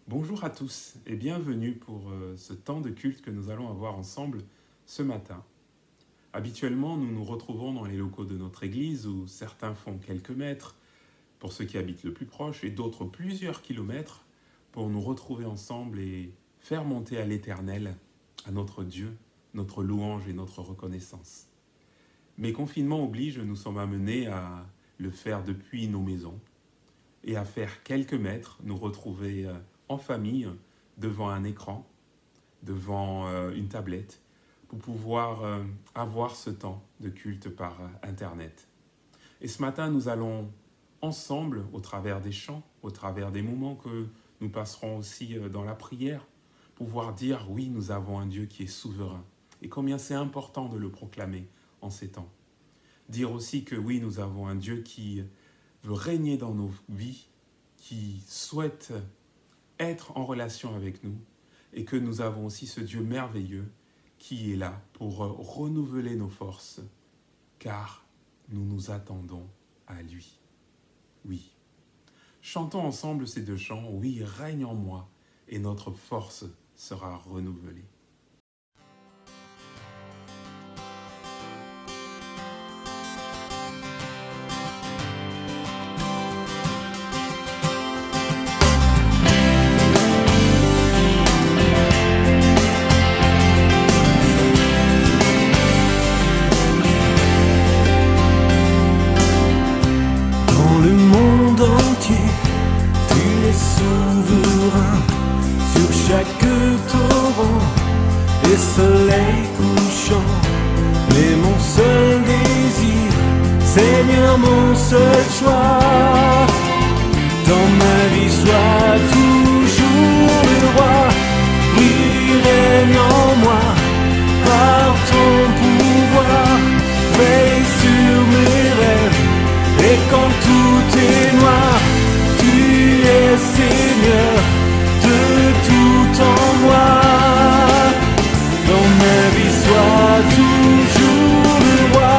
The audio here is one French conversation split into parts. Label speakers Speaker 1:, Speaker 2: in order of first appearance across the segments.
Speaker 1: Bonjour à tous et bienvenue pour ce temps de culte que nous allons avoir ensemble ce matin. Habituellement, nous nous retrouvons dans les locaux de notre église où certains font quelques mètres pour ceux qui habitent le plus proche et d'autres plusieurs kilomètres pour nous retrouver ensemble et faire monter à l'Éternel, à notre Dieu, notre louange et notre reconnaissance. Mais confinement oblige, nous sommes amenés à le faire depuis nos maisons et à faire quelques mètres, nous retrouver en famille, devant un écran, devant une tablette, pour pouvoir avoir ce temps de culte par Internet. Et ce matin, nous allons ensemble, au travers des chants, au travers des moments que nous passerons aussi dans la prière, pouvoir dire, oui, nous avons un Dieu qui est souverain. Et combien c'est important de le proclamer en ces temps. Dire aussi que oui, nous avons un Dieu qui veut régner dans nos vies, qui souhaite être en relation avec nous et que nous avons aussi ce Dieu merveilleux qui est là pour renouveler nos forces car nous nous attendons à lui. Oui. Chantons ensemble ces deux chants, oui, règne en moi et notre force sera renouvelée.
Speaker 2: Soleil couchant, mais mon seul désir, Seigneur, mon seul choix, dans ma vie sois toujours le roi, oui, règne en moi, par ton pouvoir, veille sur mes rêves, et quand tout est noir, tu es Seigneur, de tout en moi. Dans ma vie, sois toujours le roi.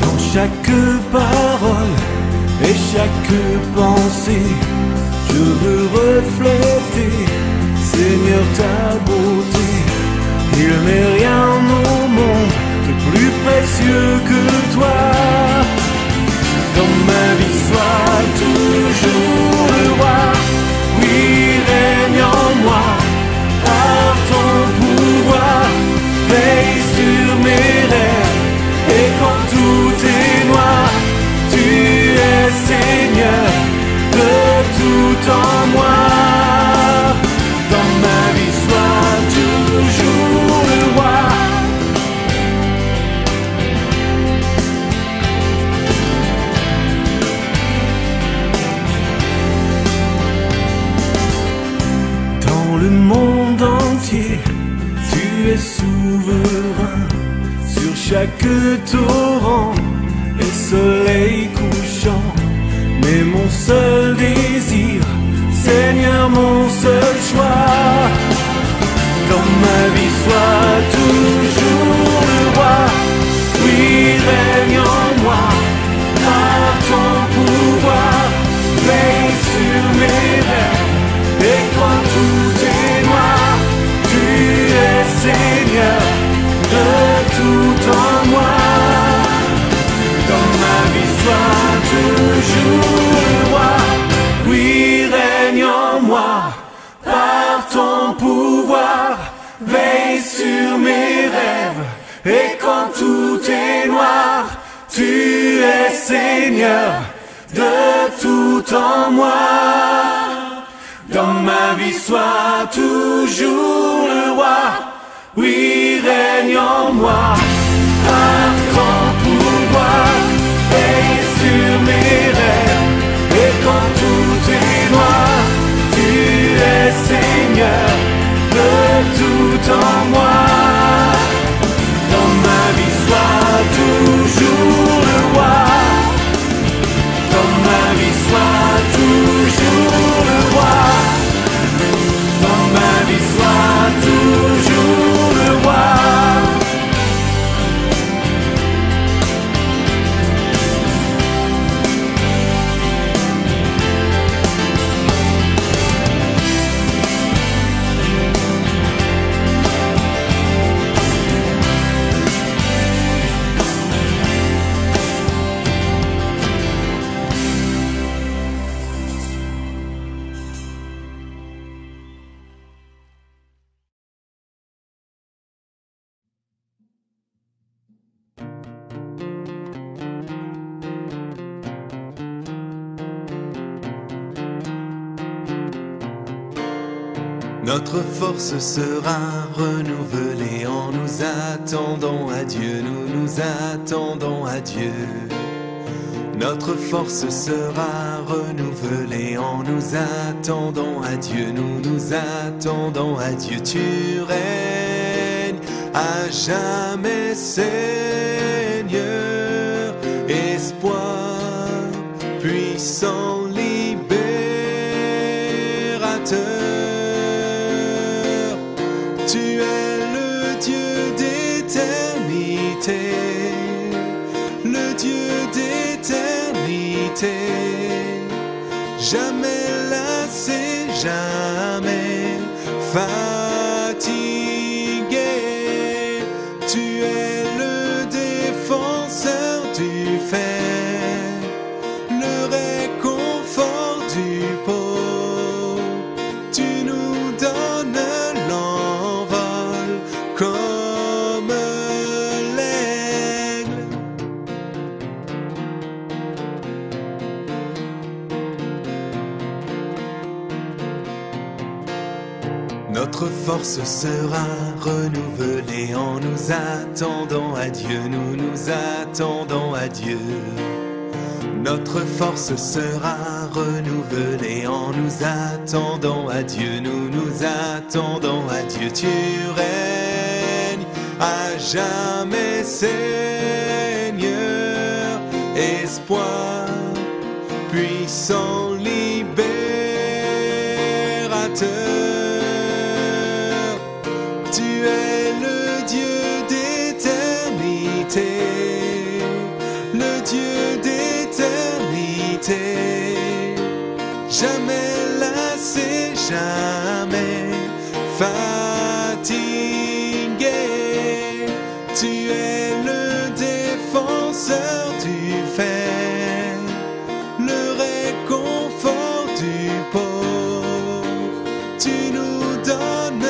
Speaker 2: Dans chaque parole et chaque pensée, je veux refléter, Seigneur, ta beauté. Il n'est rien au monde de plus précieux que toi. Dans ma vie, sois toujours le roi. Oui, règne en moi, par ton pouvoir. Veille sur mes rêves, et quand tout est noir, tu es Seigneur, de tout en moi. Dans ma vie, sois toujours le roi. Le monde entier, tu es souverain sur chaque torrent et soleil couchant. Mais mon seul désir, Seigneur, mon seul choix, dans ma vie, sois toujours le roi. Oui, règne en moi, par ton pouvoir, veille sur mes rêves. Et quand tout est noir, tu es Seigneur, de tout en moi. Dans ma vie, sois toujours le roi. Oui, règne en moi, par ton pouvoir, veille sur mes rêves. Et quand tout est noir, tu es Seigneur, de tout en moi. Dans ma vie, sois toujours le roi. Oui, règne en moi, par ton pouvoir, veille sur mes rêves. Et quand tout est noir, tu es Seigneur, de tout en moi. Dans ma vie, sois toujours le roi. Dans ma vie, sois toujours le roi. Dans ma vie, sois toujours Notre force sera renouvelée en nous attendant à Dieu, nous nous attendons à Dieu. Notre force sera renouvelée en nous attendant à Dieu, nous nous attendons à Dieu. Tu règnes à jamais, Seigneur, espoir puissant, libérateur. Tu es le Dieu d'éternité, le Dieu d'éternité, jamais lassé, jamais fatigué. Tu es le défenseur du fait, le réconfort du pauvre. Tu nous donnes l'envol comme l'aigle. Notre force sera renouvelée en nous attendant à Dieu, nous nous attendons à Dieu. Notre force sera renouvelée en nous attendant à Dieu, nous nous attendons à Dieu. Tu règnes à jamais, Seigneur, espoir puissant, libérateur. Tu es le Dieu d'éternité, le Dieu d'éternité, jamais lassé, jamais fatigué. Tu es le défenseur du fait, le réconfort du pauvre. Tu nous donnes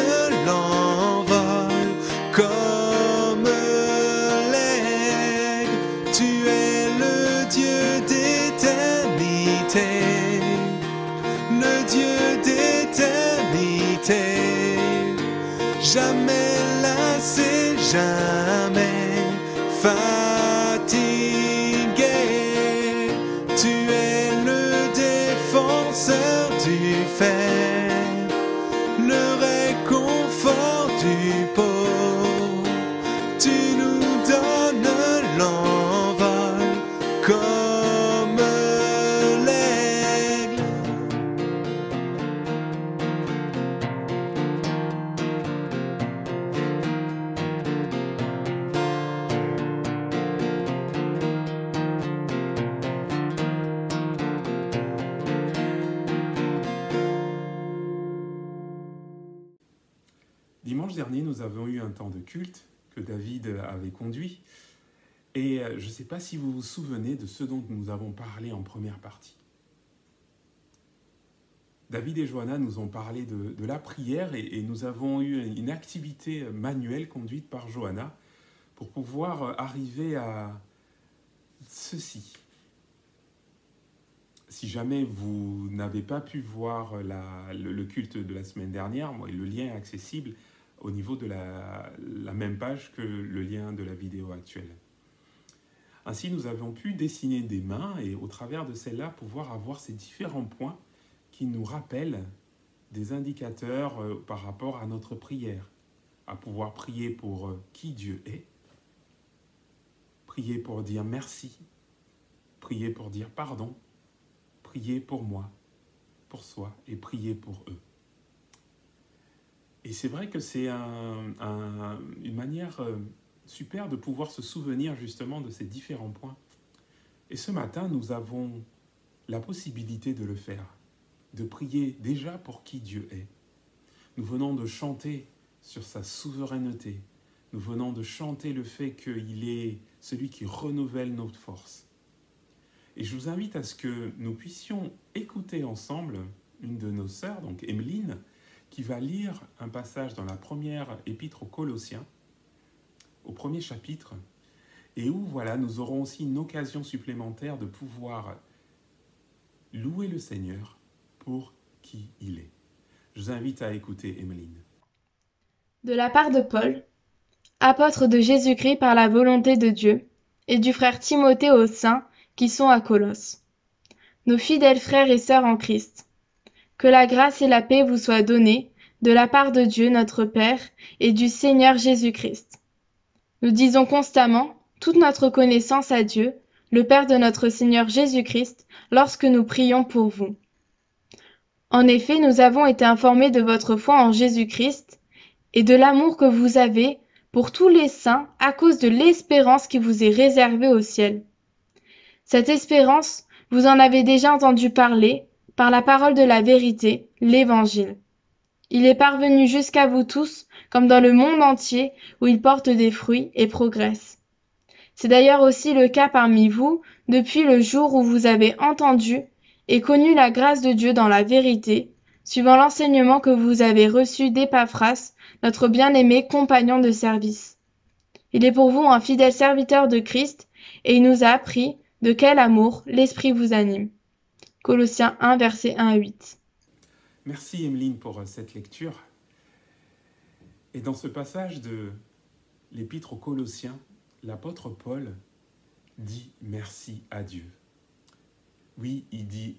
Speaker 2: l'envol comme l'aigle. Tu es le Dieu d'éternité, le Dieu d'éternité, jamais lassé, jamais fatigué. Tu es le défenseur du fait, le réconfort du pauvre. Tu nous donnes l'envol comme l'aigle.
Speaker 1: Dimanche dernier, nous avons eu un temps de culte que David avait conduit. Et je ne sais pas si vous vous souvenez de ce dont nous avons parlé en première partie. David et Johanna nous ont parlé de la prière et nous avons eu une activité manuelle conduite par Johanna pour pouvoir arriver à ceci. Si jamais vous n'avez pas pu voir le culte de la semaine dernière, le lien est accessible au niveau de la même page que le lien de la vidéo actuelle. Ainsi, nous avons pu dessiner des mains et au travers de celles-là, pouvoir avoir ces différents points qui nous rappellent des indicateurs par rapport à notre prière, à pouvoir prier pour qui Dieu est, prier pour dire merci, prier pour dire pardon, prier pour moi, pour soi et prier pour eux. Et c'est vrai que c'est une manière super de pouvoir se souvenir justement de ces différents points. Et ce matin, nous avons la possibilité de le faire, de prier déjà pour qui Dieu est. Nous venons de chanter sur sa souveraineté. Nous venons de chanter le fait qu'il est celui qui renouvelle notre force. Et je vous invite à ce que nous puissions écouter ensemble une de nos sœurs, donc Emeline, qui va lire un passage dans la première épître aux Colossiens, au premier chapitre, et où voilà, nous aurons aussi une occasion supplémentaire de pouvoir louer le Seigneur pour qui il est. Je vous invite à écouter Emmeline.
Speaker 3: De la part de Paul, apôtre de Jésus-Christ par la volonté de Dieu, et du frère Timothée aux saints qui sont à Colosse. Nos fidèles frères et sœurs en Christ, que la grâce et la paix vous soient données de la part de Dieu notre Père et du Seigneur Jésus-Christ. Nous disons constamment toute notre connaissance à Dieu, le Père de notre Seigneur Jésus-Christ, lorsque nous prions pour vous. En effet, nous avons été informés de votre foi en Jésus-Christ et de l'amour que vous avez pour tous les saints à cause de l'espérance qui vous est réservée au ciel. Cette espérance, vous en avez déjà entendu parler par la parole de la vérité, l'Évangile. Il est parvenu jusqu'à vous tous, comme dans le monde entier, où il porte des fruits et progresse. C'est d'ailleurs aussi le cas parmi vous, depuis le jour où vous avez entendu et connu la grâce de Dieu dans la vérité, suivant l'enseignement que vous avez reçu d'Épaphras, notre bien-aimé compagnon de service. Il est pour vous un fidèle serviteur de Christ, et il nous a appris de quel amour l'Esprit vous anime. Colossiens 1, versets 1 à 8.
Speaker 1: Merci Emmeline pour cette lecture. Et dans ce passage de l'Épître aux Colossiens, l'apôtre Paul dit merci à Dieu. Oui, il dit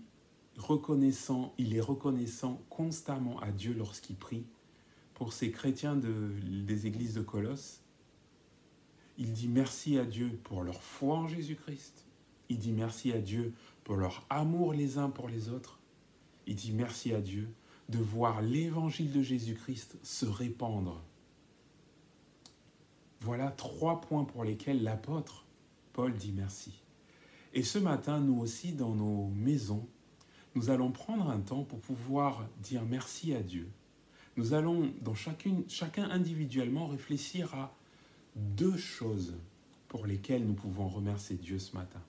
Speaker 1: il est reconnaissant constamment à Dieu lorsqu'il prie pour ces chrétiens des églises de Colosse. Il dit merci à Dieu pour leur foi en Jésus-Christ. Il dit merci à Dieu pour leur amour les uns pour les autres. Il dit merci à Dieu de voir l'évangile de Jésus-Christ se répandre. Voilà 3 points pour lesquels l'apôtre Paul dit merci. Et ce matin, nous aussi, dans nos maisons, nous allons prendre un temps pour pouvoir dire merci à Dieu. Nous allons, chacun individuellement, réfléchir à 2 choses pour lesquelles nous pouvons remercier Dieu ce matin.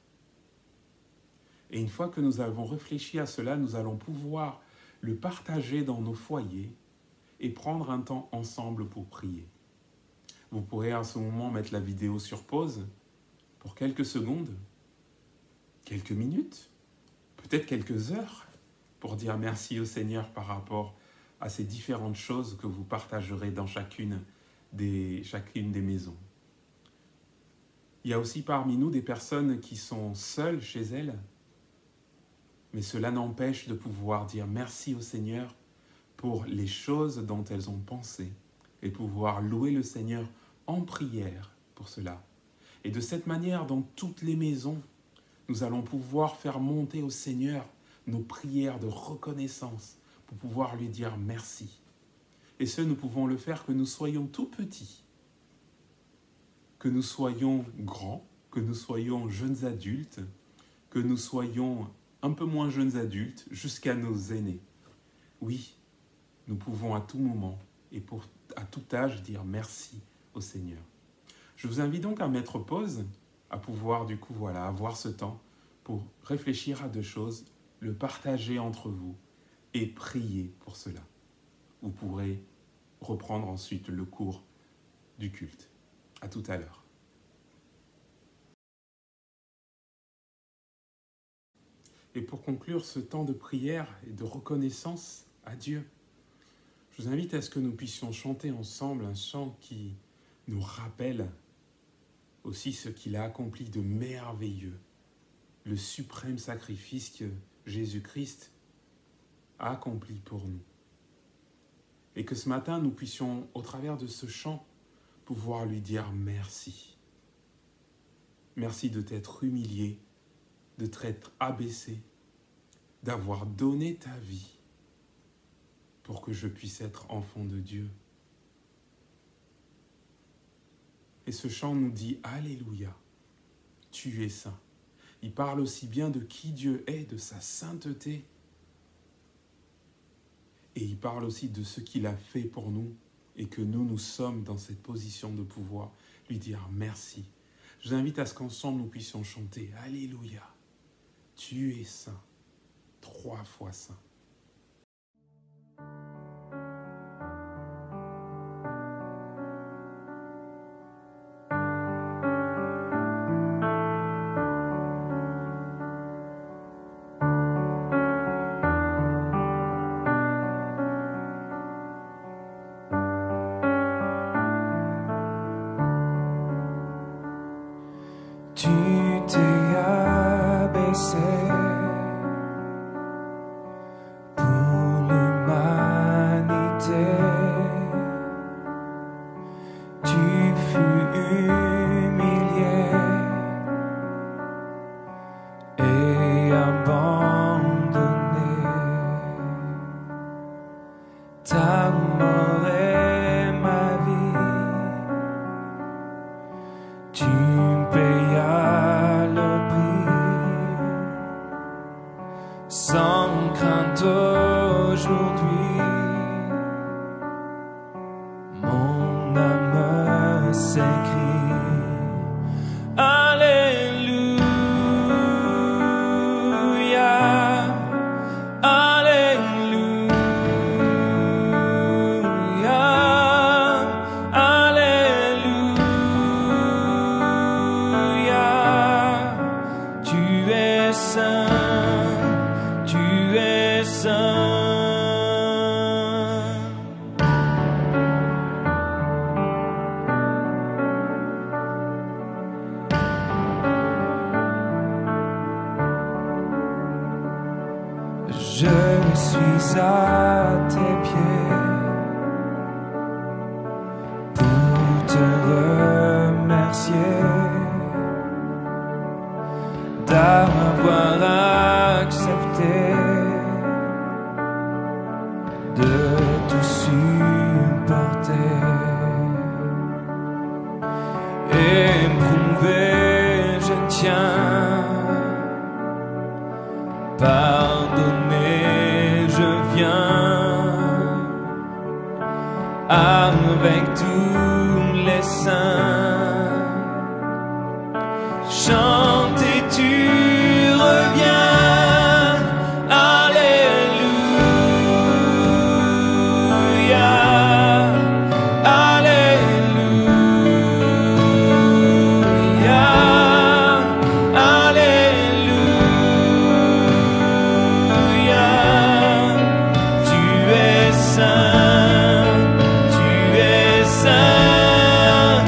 Speaker 1: Et une fois que nous avons réfléchi à cela, nous allons pouvoir le partager dans nos foyers et prendre un temps ensemble pour prier. Vous pourrez à ce moment mettre la vidéo sur pause pour quelques secondes, quelques minutes, peut-être quelques heures, pour dire merci au Seigneur par rapport à ces différentes choses que vous partagerez dans chacune des maisons. Il y a aussi parmi nous des personnes qui sont seules chez elles, mais cela n'empêche de pouvoir dire merci au Seigneur pour les choses dont elles ont pensé et pouvoir louer le Seigneur en prière pour cela. Et de cette manière, dans toutes les maisons, nous allons pouvoir faire monter au Seigneur nos prières de reconnaissance pour pouvoir lui dire merci. Et ce, nous pouvons le faire que nous soyons tout petits, que nous soyons grands, que nous soyons jeunes adultes, que nous soyons un peu moins jeunes adultes, jusqu'à nos aînés. Oui, nous pouvons à tout moment et à tout âge dire merci au Seigneur. Je vous invite donc à mettre pause, à pouvoir avoir ce temps pour réfléchir à 2 choses, le partager entre vous et prier pour cela. Vous pourrez reprendre ensuite le cours du culte. À tout à l'heure. Et pour conclure ce temps de prière et de reconnaissance à Dieu, je vous invite à ce que nous puissions chanter ensemble un chant qui nous rappelle aussi ce qu'il a accompli de merveilleux, le suprême sacrifice que Jésus-Christ a accompli pour nous. Et que ce matin, nous puissions, au travers de ce chant, pouvoir lui dire merci. Merci de t'être humilié, de t'être abaissé, d'avoir donné ta vie pour que je puisse être enfant de Dieu. Et ce chant nous dit « Alléluia, tu es saint ». Il parle aussi bien de qui Dieu est, de sa sainteté. Et il parle aussi de ce qu'il a fait pour nous et que nous sommes dans cette position de pouvoir lui dire merci. Je vous invite à ce qu'ensemble nous puissions chanter « Alléluia, tu es saint, 3 fois saint ».
Speaker 2: s'écrie. Alléluia, Alléluia, Alléluia. Tu es saint, tu es saint. Je suis à tes pieds pour te remercier d'avoir accepté de tout supporter, éprouvé je tiens, pardonner je viens, avec tous les saints, chanter tu reviens. Alléluia, Alléluia, Alléluia. Tu es saint, tu es saint.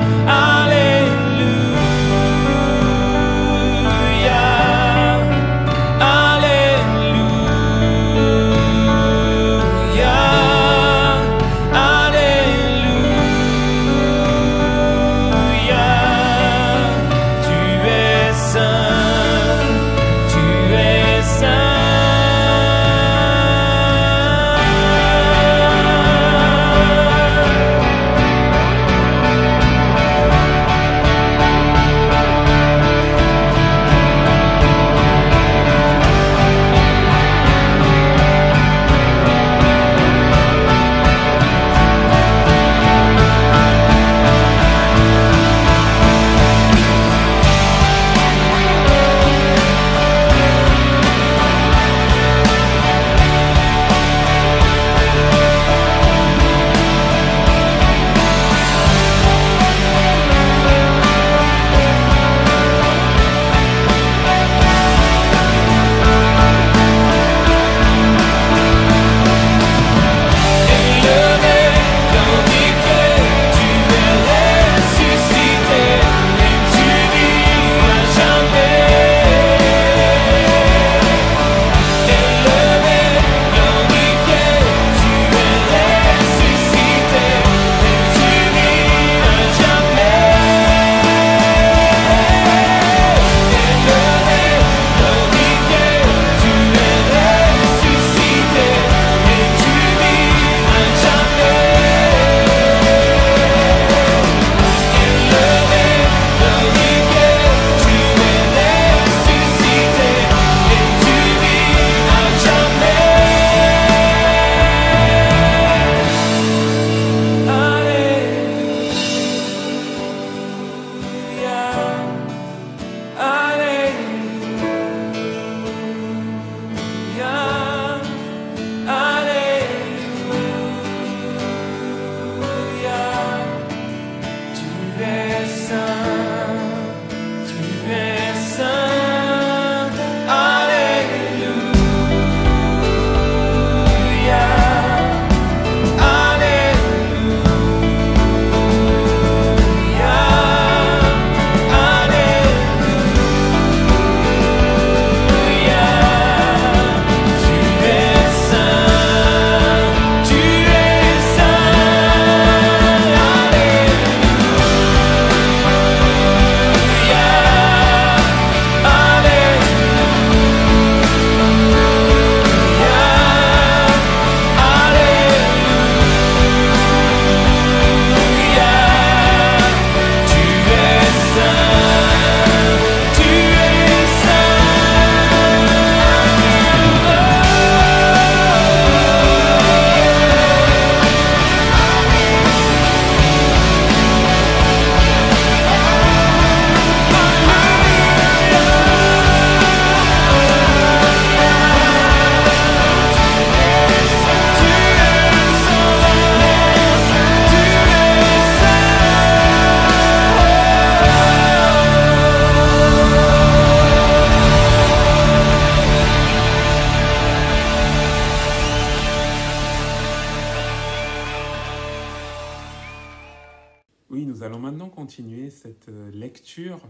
Speaker 1: continuer cette lecture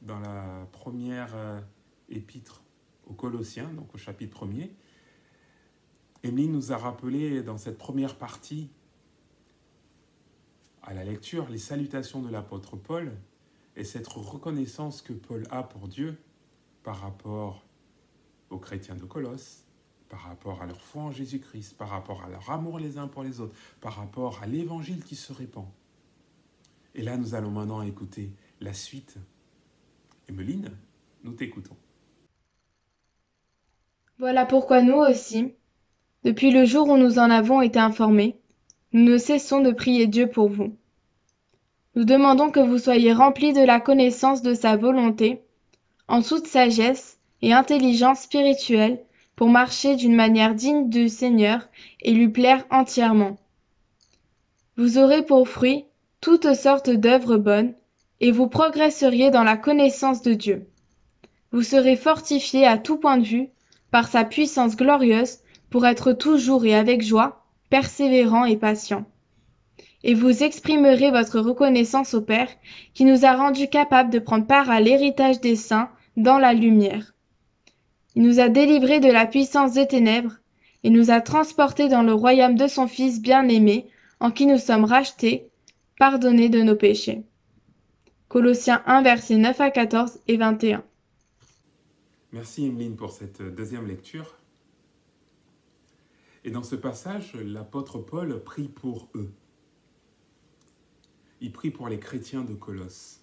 Speaker 1: dans la première épître aux Colossiens, donc au chapitre 1er. Émilie nous a rappelé dans cette première partie, à la lecture, les salutations de l'apôtre Paul et cette reconnaissance que Paul a pour Dieu par rapport aux chrétiens de Colosse, par rapport à leur foi en Jésus-Christ, par rapport à leur amour les uns pour les autres, par rapport à l'évangile qui se répand. Et là, nous allons maintenant écouter la suite. Emeline, nous t'écoutons.
Speaker 3: Voilà pourquoi nous aussi, depuis le jour où nous en avons été informés, nous ne cessons de prier Dieu pour vous. Nous demandons que vous soyez remplis de la connaissance de sa volonté, en toute sagesse et intelligence spirituelle, pour marcher d'une manière digne du Seigneur et lui plaire entièrement. Vous aurez pour fruit toutes sortes d'œuvres bonnes, et vous progresseriez dans la connaissance de Dieu. Vous serez fortifiés à tout point de vue par sa puissance glorieuse pour être toujours et avec joie, persévérants et patients. Et vous exprimerez votre reconnaissance au Père qui nous a rendus capables de prendre part à l'héritage des saints dans la lumière. Il nous a délivrés de la puissance des ténèbres et nous a transportés dans le royaume de son Fils bien-aimé, en qui nous sommes rachetés, pardonnés de nos péchés. Colossiens 1, versets 9 à 14 et 21.
Speaker 1: Merci Emeline pour cette deuxième lecture. Et dans ce passage, l'apôtre Paul prie pour eux. Il prie pour les chrétiens de Colosse.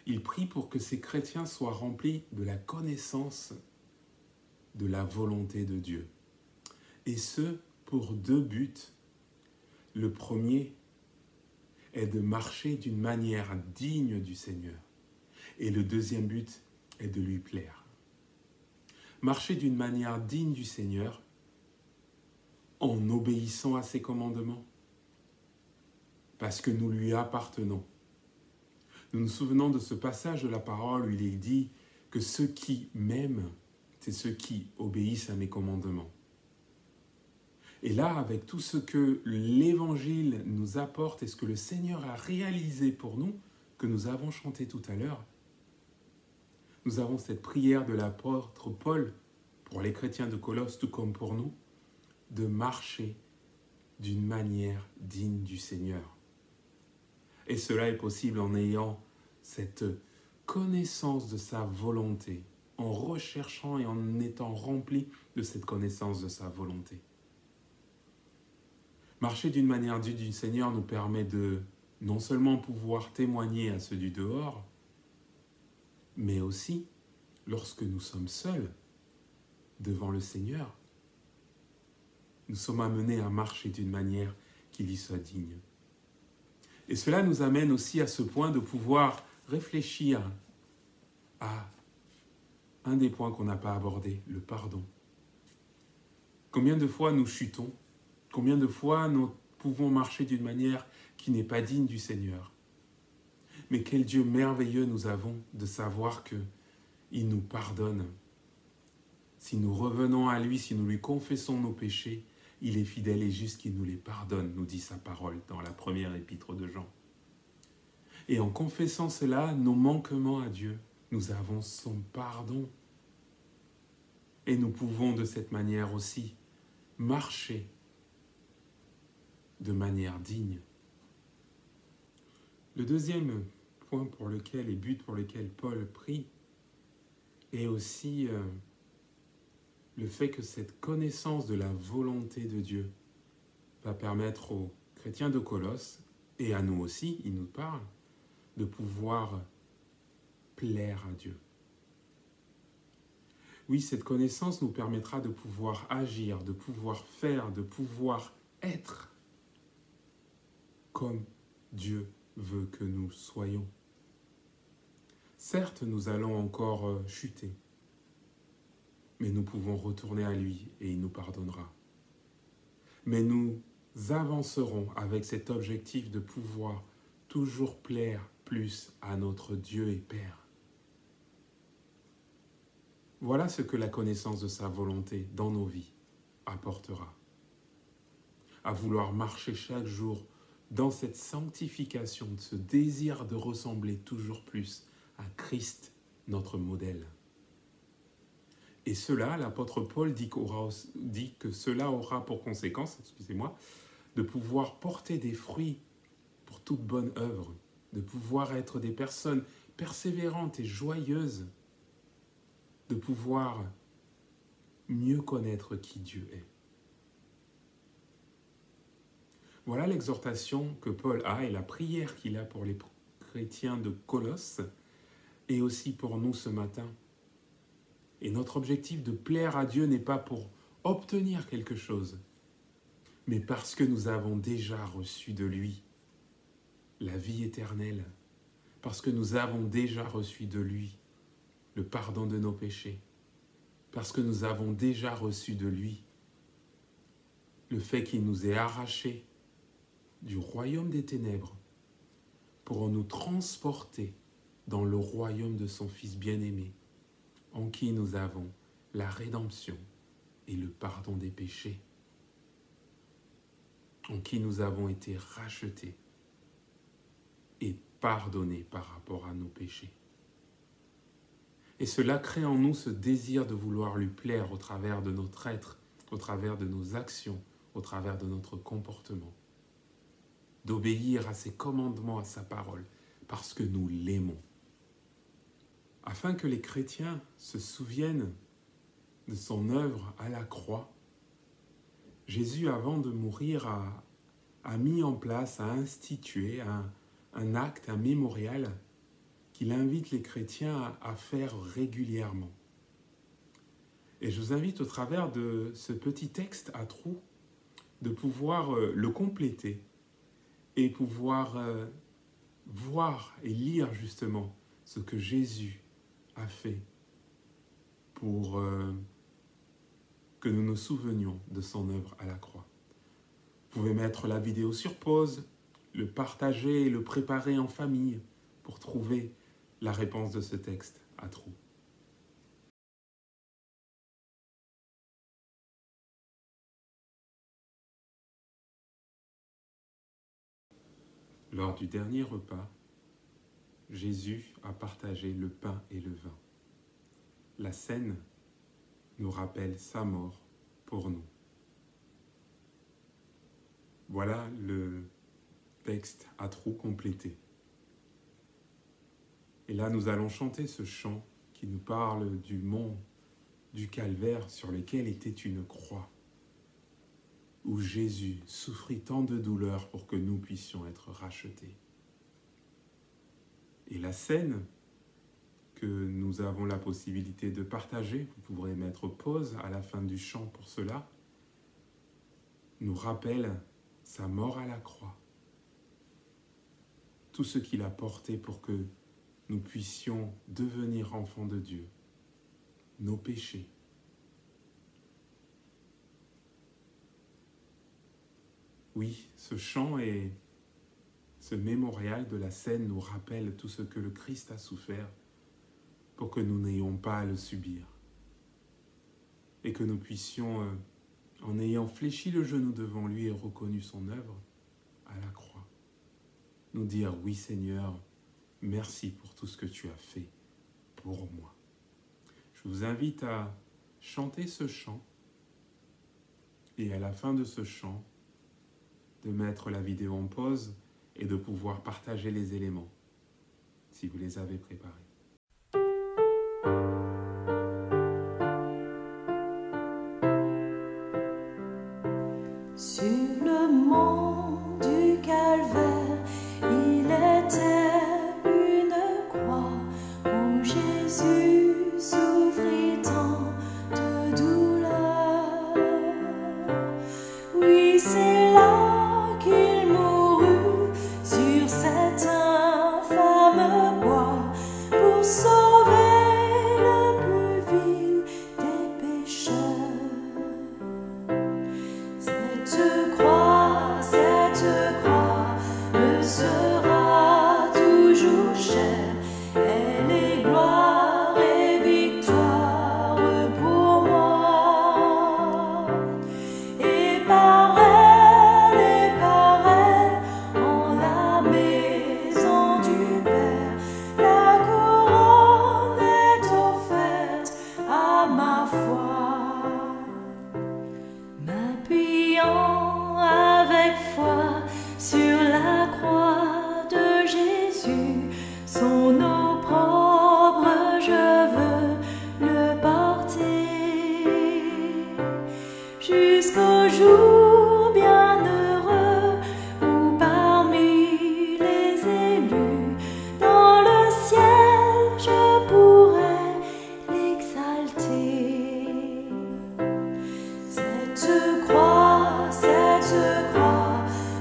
Speaker 1: Il prie pour que ces chrétiens soient remplis de la connaissance de la volonté de Dieu. Et ce, pour deux buts. Le premier est de marcher d'une manière digne du Seigneur. Et le deuxième but est de lui plaire. Marcher d'une manière digne du Seigneur en obéissant à ses commandements. Parce que nous lui appartenons. Nous nous souvenons de ce passage de la parole où il est dit que ceux qui m'aiment, c'est ceux qui obéissent à mes commandements. Et là, avec tout ce que l'Évangile nous apporte et ce que le Seigneur a réalisé pour nous, que nous avons chanté tout à l'heure, nous avons cette prière de l'apôtre Paul pour les chrétiens de Colosse, tout comme pour nous, de marcher d'une manière digne du Seigneur. Et cela est possible en ayant cette connaissance de sa volonté, en recherchant et en étant rempli de cette connaissance de sa volonté. Marcher d'une manière digne du Seigneur nous permet de non seulement pouvoir témoigner à ceux du dehors, mais aussi, lorsque nous sommes seuls devant le Seigneur, nous sommes amenés à marcher d'une manière qui lui soit digne. Et cela nous amène aussi à ce point de pouvoir réfléchir à un des points qu'on n'a pas abordé, le pardon. Combien de fois nous chutons? Combien de fois nous pouvons marcher d'une manière qui n'est pas digne du Seigneur? Mais quel Dieu merveilleux nous avons de savoir qu'il nous pardonne. Si nous revenons à lui, si nous lui confessons nos péchés, il est fidèle et juste qu'il nous les pardonne, nous dit sa parole dans la première épître de Jean. Et en confessant cela, nos manquements à Dieu, nous avons son pardon. Et nous pouvons de cette manière aussi marcher de manière digne. Le deuxième point pour lequel et but pour lequel Paul prie est aussi le fait que cette connaissance de la volonté de Dieu va permettre aux chrétiens de Colosse, et à nous aussi, il nous parle, de pouvoir plaire à Dieu. Oui, cette connaissance nous permettra de pouvoir agir, de pouvoir faire, de pouvoir être comme Dieu veut que nous soyons. Certes, nous allons encore chuter, mais nous pouvons retourner à lui et il nous pardonnera. Mais nous avancerons avec cet objectif de pouvoir toujours plaire plus à notre Dieu et Père. Voilà ce que la connaissance de sa volonté dans nos vies apportera. À vouloir marcher chaque jour dans cette sanctification, ce désir de ressembler toujours plus à Christ, notre modèle. Et cela, l'apôtre Paul dit que cela aura pour conséquence, de pouvoir porter des fruits pour toute bonne œuvre, de pouvoir être des personnes persévérantes et joyeuses, de pouvoir mieux connaître qui Dieu est. Voilà l'exhortation que Paul a et la prière qu'il a pour les chrétiens de Colosse et aussi pour nous ce matin. Et notre objectif de plaire à Dieu n'est pas pour obtenir quelque chose, mais parce que nous avons déjà reçu de lui la vie éternelle, parce que nous avons déjà reçu de lui le pardon de nos péchés, parce que nous avons déjà reçu de lui le fait qu'il nous ait arrachés du royaume des ténèbres pour nous transporter dans le royaume de son Fils bien-aimé, en qui nous avons la rédemption et le pardon des péchés, en qui nous avons été rachetés et pardonnés par rapport à nos péchés. Et cela crée en nous ce désir de vouloir lui plaire au travers de notre être, au travers de nos actions, au travers de notre comportement, d'obéir à ses commandements, à sa parole, parce que nous l'aimons. Afin que les chrétiens se souviennent de son œuvre à la croix, Jésus, avant de mourir, a mis en place, a institué un acte, un mémorial qu'il invite les chrétiens à faire régulièrement. Et je vous invite au travers de ce petit texte à trous de pouvoir le compléter et pouvoir voir et lire justement ce que Jésus a fait pour que nous nous souvenions de son œuvre à la croix. Vous pouvez mettre la vidéo sur pause, le partager et le préparer en famille pour trouver la réponse de ce texte à trous. Lors du dernier repas, Jésus a partagé le pain et le vin. La scène nous rappelle sa mort pour nous. Voilà le texte à trous complété. Et là, nous allons chanter ce chant qui nous parle du mont du Calvaire sur lequel était une croix, où Jésus souffrit tant de douleurs pour que nous puissions être rachetés. Et la scène que nous avons la possibilité de partager, vous pourrez mettre pause à la fin du chant pour cela, nous rappelle sa mort à la croix, tout ce qu'il a porté pour que nous puissions devenir enfants de Dieu, nos péchés. Oui, ce chant et ce mémorial de la scène nous rappelle tout ce que le Christ a souffert pour que nous n'ayons pas à le subir. Et que nous puissions, en ayant fléchi le genou devant lui et reconnu son œuvre à la croix, nous dire « Oui Seigneur, merci pour tout ce que tu as fait pour moi. » Je vous invite à chanter ce chant et à la fin de ce chant, de mettre la vidéo en pause et de pouvoir partager les éléments si vous les avez préparés.
Speaker 4: Sur le mont du Calvaire, il était une croix où Jésus souffrit tant de douleur. Oui, c'est là qu'il mourut sur cet infâme bois pour Jésus, son opprobre je veux le porter jusqu'au jour bienheureux où parmi les élus dans le ciel je pourrai l'exalter. Cette croix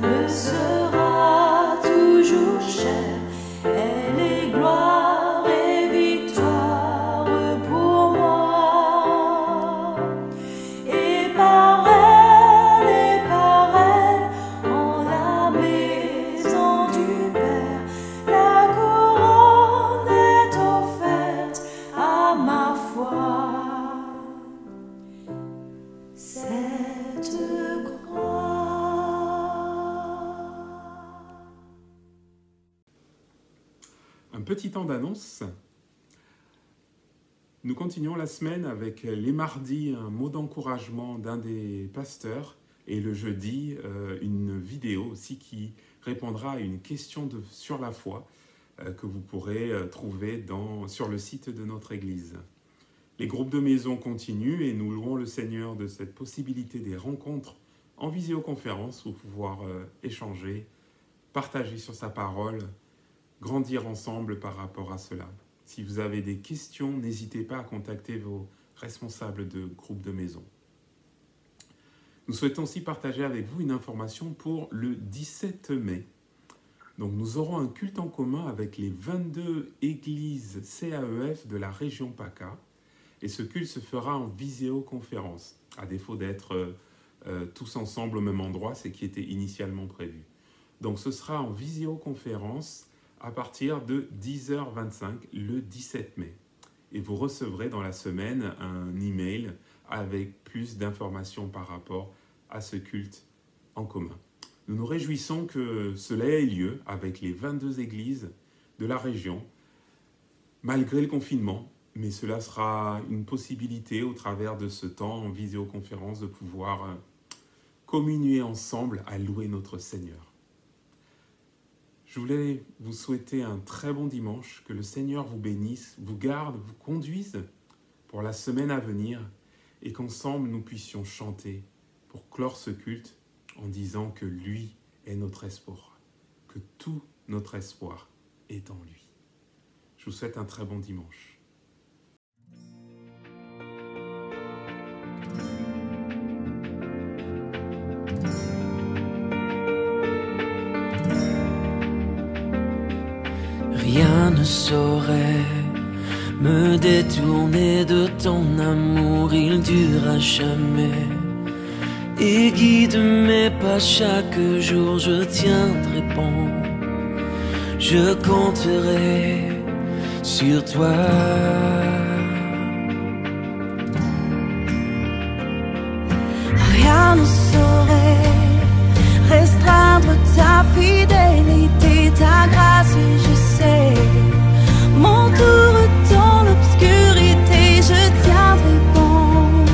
Speaker 4: me sera toujours chère, elle est gloire et victoire pour moi. Et par elle, en la maison du Père, la couronne est offerte à ma foi. Cette croix.
Speaker 1: Un petit temps d'annonce. Nous continuons la semaine avec les mardis un mot d'encouragement d'un des pasteurs et le jeudi une vidéo aussi qui répondra à une question sur la foi que vous pourrez trouver sur le site de notre église. Les groupes de maison continuent et nous louons le Seigneur de cette possibilité des rencontres en visioconférence pour pouvoir échanger, partager sur sa parole, grandir ensemble par rapport à cela. Si vous avez des questions, n'hésitez pas à contacter vos responsables de groupe de maison. Nous souhaitons aussi partager avec vous une information pour le 17 mai. Donc nous aurons un culte en commun avec les 22 églises CAEF de la région PACA. Et ce culte se fera en visioconférence, à défaut d'être tous ensemble au même endroit, ce qui était initialement prévu. Donc ce sera en visioconférence à partir de 10h25 le 17 mai. Et vous recevrez dans la semaine un email avec plus d'informations par rapport à ce culte en commun. Nous nous réjouissons que cela ait lieu avec les 22 églises de la région, malgré le confinement, mais cela sera une possibilité au travers de ce temps en visioconférence de pouvoir communier ensemble à louer notre Seigneur. Je voulais vous souhaiter un très bon dimanche, que le Seigneur vous bénisse, vous garde, vous conduise pour la semaine à venir et qu'ensemble nous puissions chanter pour clore ce culte en disant que lui est notre espoir, que tout notre espoir est en lui. Je vous souhaite un très bon dimanche.
Speaker 5: Rien ne saurait me détourner de ton amour, il dure à jamais. Et guide mes pas chaque jour, je tiendrai bon, je compterai sur toi.
Speaker 4: Rien ne saurait restreindre ta fidélité, ta grâce, je sais. Mon tour dans l'obscurité, je tiendrai bon,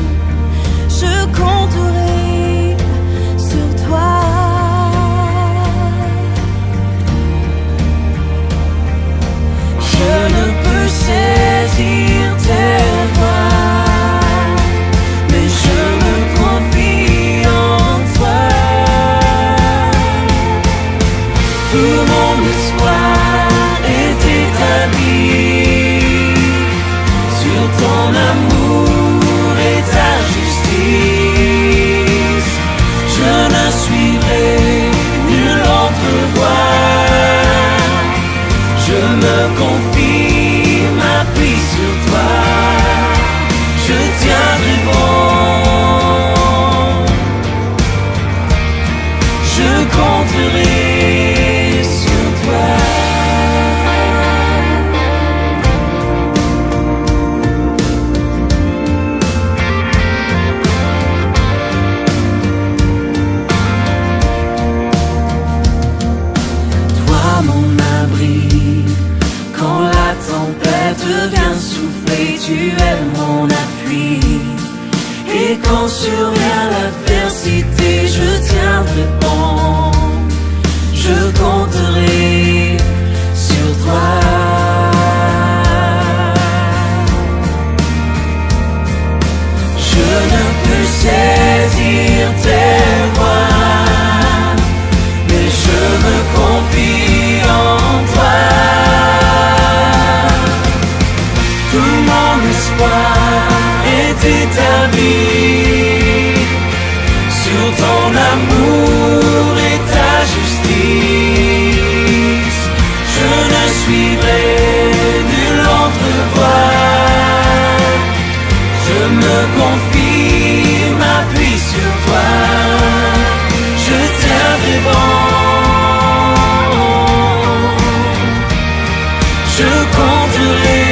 Speaker 4: je compterai sur toi. Je ne peux saisir tes voies, mais je me confie en toi. Tout mon espoir est établi sur ton amour et ta justice. Je ne suivrai nulle autre voie. Je me confie, m'appuie sur toi. Je tiendrai bon. Je compterai. Viens souffler, tu es mon appui. Et quand survient l'adversité, je tiendrai bon. Je compterai sur je compterai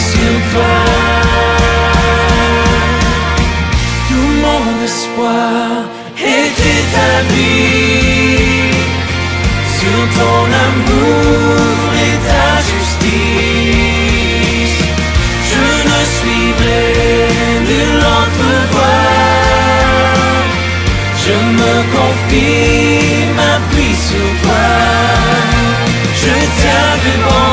Speaker 4: sur toi. Tout mon espoir est établi sur ton amour et ta justice. Je ne suivrai nulle autre voie. Je me confie, m'appuie sur toi. Je tiendrai bon.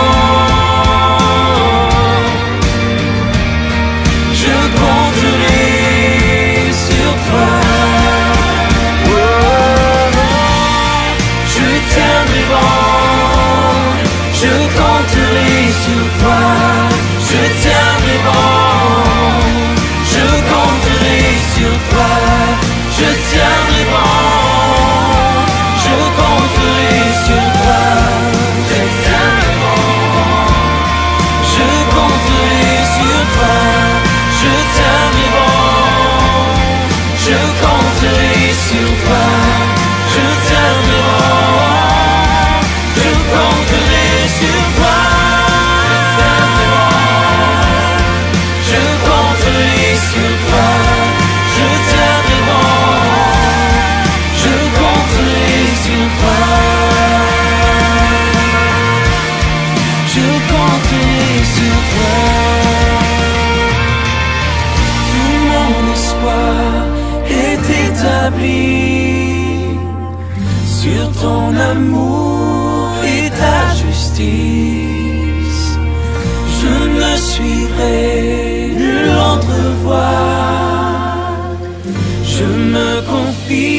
Speaker 4: Je compterai sur toi. Je tiendrai bon. Je compterai sur toi. Je tiendrai bon. Je compterai sur toi. Je tiendrai bon. Je compterai sur toi. Je tiendrai bon. Je compterai sur toi. Je tiendrai bon. Je compterai sur toi. Je tiendrai bon. Je compterai sur toi. Je compterai sur toi. Je tiendrai bon. Je compterai sur toi. Je compterai sur toi. Tout mon espoir est établi sur ton amour et ta justice. Je ne suivrai nulle autre voie. Je me confie.